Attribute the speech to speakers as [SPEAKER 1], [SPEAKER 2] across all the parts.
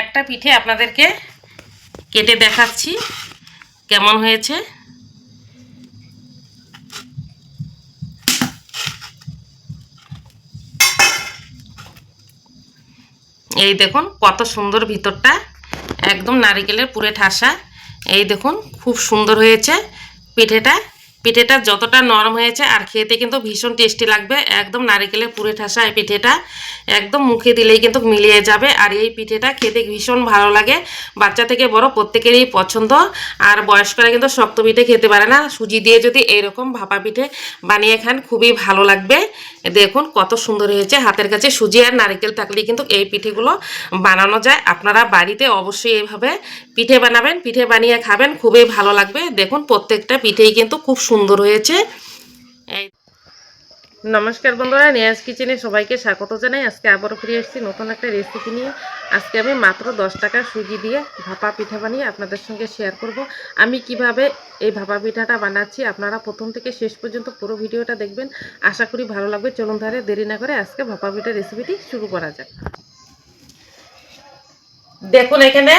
[SPEAKER 1] একটা পিঠে আপনাদেরকে কেটে দেখাচ্ছি কেমন হয়েছে। এই দেখুন কত সুন্দর ভিতরটা, একদম নারকেলের পুরে ঠাসা। এই দেখুন খুব সুন্দর হয়েছে পিঠেটা। পিঠেটা যতটা নরম হয়েছে আর খেতে কিন্তু ভীষণ টেস্টি লাগবে। একদম নারকেলের পুরে ঠাসা এই পিঠেটা একদম মুখে দিলেই কিন্তু মিলিয়ে যাবে। আর এই পিঠেটা খেতে ভীষণ ভালো লাগে, বাচ্চা থেকে বড় প্রত্যেকেরই পছন্দ। আর বয়স্করা কিন্তু শক্ত পিঠে খেতে পারে না, সুজি দিয়ে যদি এরকম ভাপা পিঠে বানিয়ে খান খুবই ভালো লাগবে। দেখুন কত সুন্দর হয়েছে। হাতের কাছে সুজি আর নারকেল থাকলে কিন্তু এই পিঠেগুলো বানানো যায়। আপনারা বাড়িতে অবশ্যই এইভাবে পিঠে বানাবেন, পিঠে বানিয়ে খাবেন, খুবই ভালো লাগবে। দেখুন প্রত্যেকটা পিঠেই কিন্তু খুব সুন্দর হয়েছে। এই নমস্কার বন্ধুরা, নিয়াজ কিচেনে সবাইকে স্বাগত জানাই। আজকে আবারও ফিরে এসেছি নতুন একটা রেসিপি নিয়ে। আজকে আমি মাত্র 10 টাকার সুজি দিয়ে ভাপা পিঠা বানিয়ে আপনাদের সঙ্গে শেয়ার করব। আমি কিভাবে এই ভাপা পিঠাটা বানাচ্ছি আপনারা প্রথম থেকে শেষ পর্যন্ত পুরো ভিডিওটা দেখবেন, আশা করি ভালো লাগবে। চলুন তাহলে দেরি না করে আজকে ভাপা পিঠার রেসিপিটি শুরু করা যাক। দেখুন এখানে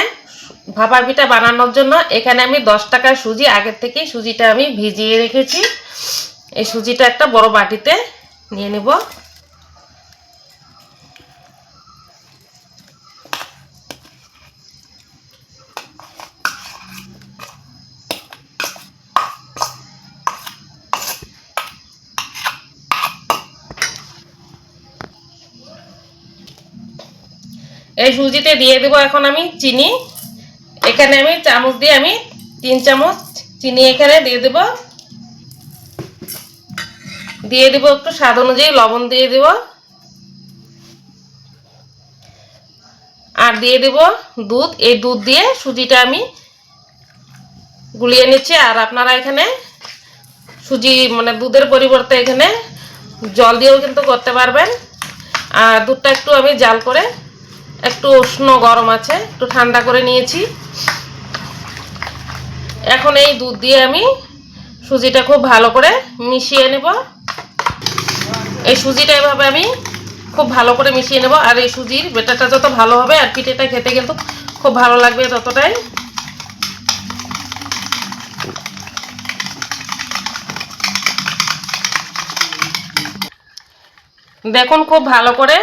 [SPEAKER 1] ভাপা পিঠা বানানোর জন্য এখানে আমি 10 টাকার সুজি আগের থেকেই সুজিটা আমি ভিজিয়ে রেখেছি। এই সুজিটা একটা বড় বাটিতে নিয়ে নেব। এই সুজিতে দিয়ে দেব এখন আমি চিনি। এখানে আমি চামচ দিয়ে আমি 3 চামচ চিনি এখানে দিয়ে দেব। একটু স্বাদ অনুযায়ী লবণ দিয়ে দেব। আর দিয়ে দেব দুধ। এই দুধ দিয়ে সুজিটা আমি গুলিয়ে নিচ্ছি। আর আপনারা এখানে সুজি মানে দুধের পরিবর্তে এখানে জল দিয়েও কিন্তু করতে পারবেন। আর দুধটা একটু আমি জাল করে একটু উষ্ণ গরম আছে একটু ঠান্ডা করে নিয়েছি। এখন এই দুধ দিয়ে আমি সুজিটা খুব ভালো করে মিশিয়ে নেব। এই সুজিটা এভাবে আমি খুব ভালো করে মিশিয়ে নেব। আর এই সুজির ব্যাটারটা যত ভালো হবে আর পিঠেটা খেতে কিন্তু খুব ভালো লাগবে ততটাই। দেখুন খুব ভালো করে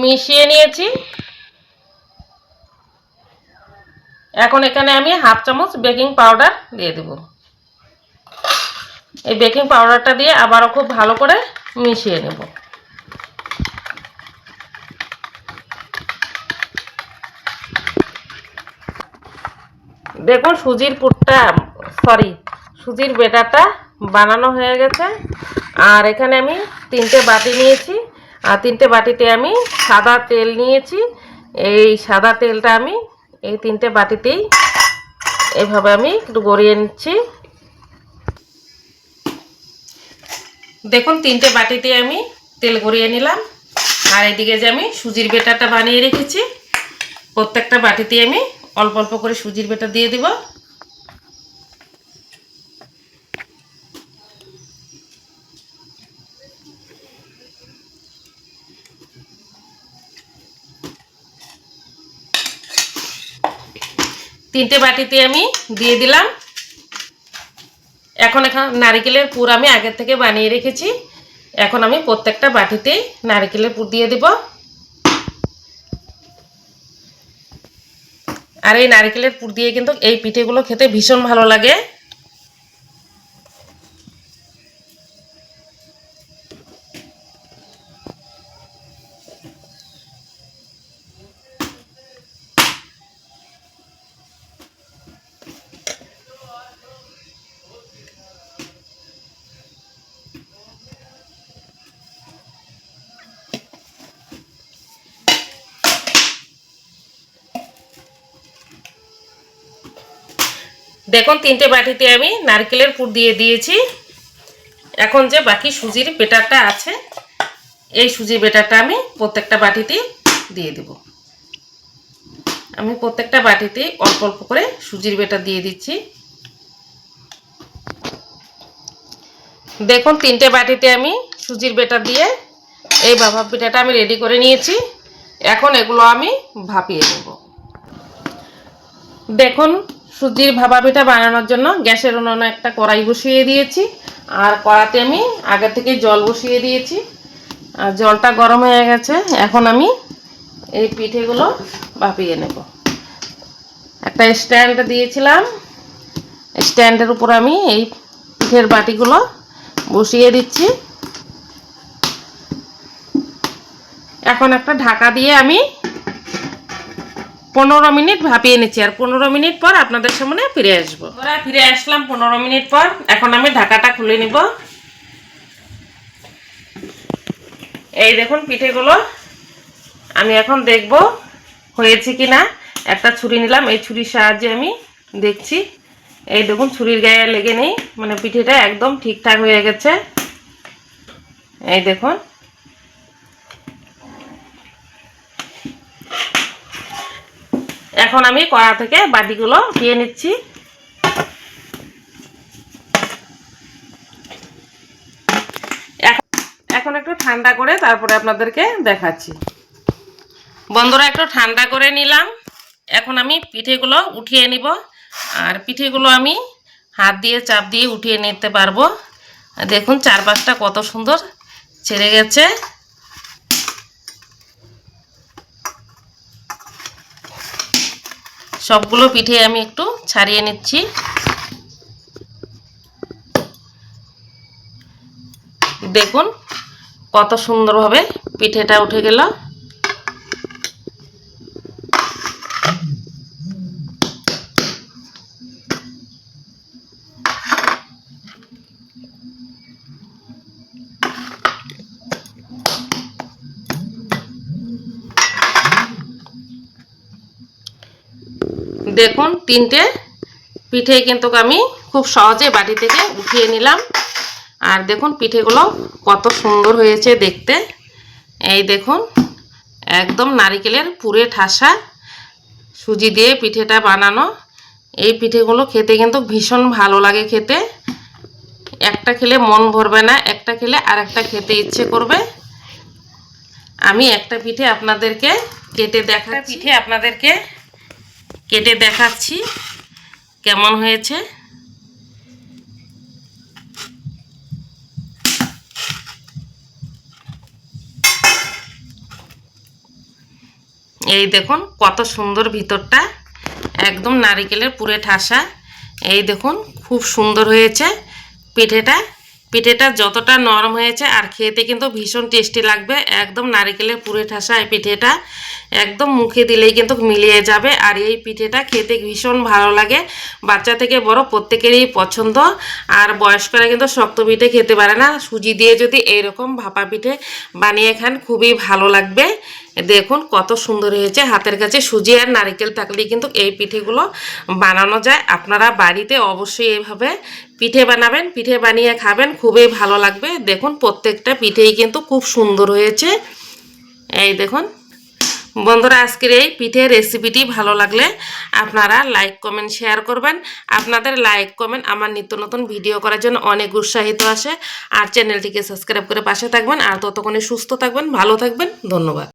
[SPEAKER 1] মিশিয়ে নিয়েছি। এখন এখানে আমি হাফ চামচ বেকিং পাউডার দিয়ে দেব। এই বেকিং পাউডারটা দিয়ে আবারও খুব ভালো করে মিশিয়ে নেব। দেখুন সুজির সুজির ব্যাটারটা বানানো হয়ে গেছে। আর এখানে আমি 3টে বাটি নিয়েছি। আর 3টে বাটিতে আমি সাদা তেল নিয়েছি। এই সাদা তেলটা আমি এই 3টে বাটিতেই এইভাবে আমি একটু গড়িয়ে নিচ্ছি। দেখুন 3টে বাটিতে আমি তেল গড়িয়ে নিলাম। আর এদিকে যে আমি সুজির ব্যাটারটা বানিয়ে রেখেছি প্রত্যেকটা বাটিতে আমি অল্প অল্প করে সুজির ব্যাটার দিয়ে দিব। তিনটে বাটিতে আমি দিয়ে দিলাম। এখন নারকেলের পুর আমি আগে থেকে বানিয়ে রেখেছি। এখন আমি প্রত্যেকটা বাটিতে নারকেলের পুর দিয়ে দিব। আর এই নারকেলের পুর দিয়ে কিন্তু এই পিঠেগুলো খেতে ভীষণ ভালো লাগে। দেখুন 3টে বাটিতে আমি নারকেলের পুর দিয়ে দিয়েছি। এখন যে বাকি সুজির ব্যাটারটা আছে এই সুজির ব্যাটারটা আমি প্রত্যেকটা বাটিতে দিয়ে দেব। আমি প্রত্যেকটা বাটিতে অল্প অল্প করে সুজির ব্যাটার দিয়ে দিচ্ছি। দেখুন 3টে বাটিতে আমি সুজির ব্যাটার দিয়ে এই ভাপা পিঠাটা আমি রেডি করে নিয়েছি। এখন এগুলো আমি ভাপিয়ে নেব। দেখুন সুজির ভাপা পিঠা বানানোর জন্য গ্যাসের উনুনে একটা কড়াই বসিয়ে দিয়েছি, আর কড়াতে আমি আগে থেকে জল বসিয়ে দিয়েছি, আর জলটা গরম হয়ে গেছে। এখন আমি এই পিঠেগুলো ভাপিয়ে নেব। একটা স্ট্যান্ড দিয়েছিলাম, স্ট্যান্ডের উপর আমি এই পিঠের বাটিগুলো বসিয়ে দিচ্ছি। এখন একটা ঢাকা দিয়ে আমি 15 মিনিট ভাপিয়ে নিচ্ছি, আর 15 মিনিট পর আপনাদের সামনে ফিরে আসবো। ফিরে আসলাম 15 মিনিট পর। এখন আমি ঢাকাটা খুলে নিব। এই দেখুন পিঠেগুলো আমি এখন দেখব হয়েছে কি না। একটা ছুরি নিলাম, এই ছুরির সাহায্যে আমি দেখছি। এই দেখুন ছুরির গায়ে লেগে নেই, মানে পিঠেটা একদম ঠিকঠাক হয়ে গেছে। এই দেখুন এখন আমি কড়া থেকে বাটিগুলো দিয়ে নিচ্ছি। এখন একটু ঠান্ডা করে তারপরে আপনাদেরকে দেখাচ্ছি। বন্ধুরা একটু ঠান্ডা করে নিলাম। এখন আমি পিঠেগুলো উঠিয়ে নিব, আর পিঠেগুলো আমি হাত দিয়ে চাপ দিয়ে উঠিয়ে নিতে পারবো। দেখুন চারপাশটা কত সুন্দর ছেড়ে গেছে। সবগুলো পিঠে আমি একটু ছাড়িয়ে নিচ্ছি। দেখুন কত সুন্দরভাবে পিঠেটা উঠে গেল। দেখুন তিনটে পিঠে কিন্তু আমি খুব সহজে বাটি থেকে উঠিয়ে নিলাম। আর দেখুন পিঠেগুলো কত সুন্দর হয়েছে দেখতে। এই দেখুন একদম নারকেলের পুরে ঠাসা সুজি দিয়ে পিঠেটা বানানো। এই পিঠেগুলো খেতে কিন্তু ভীষণ ভালো লাগে খেতে। একটা খেলে মন ভরবে না, একটা খেলে আর একটা খেতে ইচ্ছে করবে। আমি একটা পিঠে আপনাদেরকে কেটে দেখাচ্ছি কেমন হয়েছে। এই দেখুন কত সুন্দর ভিতরটা, একদম নারকেলের পুরে ঠাসা। এই দেখুন খুব সুন্দর হয়েছে পিঠেটা। পিঠেটা যতটা নরম হয়েছে আর খেতে কিন্তু ভীষণ টেস্টি লাগবে। একদম নারকেলের পুরে ঠাসা এই পিঠেটা একদম মুখে দিলেই কিন্তু মিলিয়ে যাবে। আর এই পিঠেটা খেতে ভীষণ ভালো লাগে, বাচ্চা থেকে বড় প্রত্যেকেরই পছন্দ। আর বয়স্করা কিন্তু শক্ত পিঠে খেতে পারে না, সুজি দিয়ে যদি এইরকম ভাপা পিঠে বানিয়ে খান খুবই ভালো লাগবে। দেখুন কত সুন্দর হয়েছে। হাতের কাছে সুজি আর নারকেল থাকলেই কিন্তু এই পিঠেগুলো বানানো যায়। আপনারা বাড়িতে অবশ্যই এইভাবে পিঠে বানাবেন, পিঠে বানিয়ে খাবেন, খুবই ভালো লাগবে। দেখুন প্রত্যেকটা পিঠেই কিন্তু খুব সুন্দর হয়েছে। এই দেখুন বন্ধুরা আজকের এই পিঠের রেসিপিটি ভালো লাগলে আপনারা লাইক কমেন্ট শেয়ার করবেন। আপনাদের লাইক কমেন্ট আমার নিত্য নতুন ভিডিও করার জন্য অনেক উৎসাহিত আসে। আর চ্যানেলটিকে সাবস্ক্রাইব করে পাশে থাকবেন। আর ততক্ষণে সুস্থ থাকবেন, ভালো থাকবেন। ধন্যবাদ।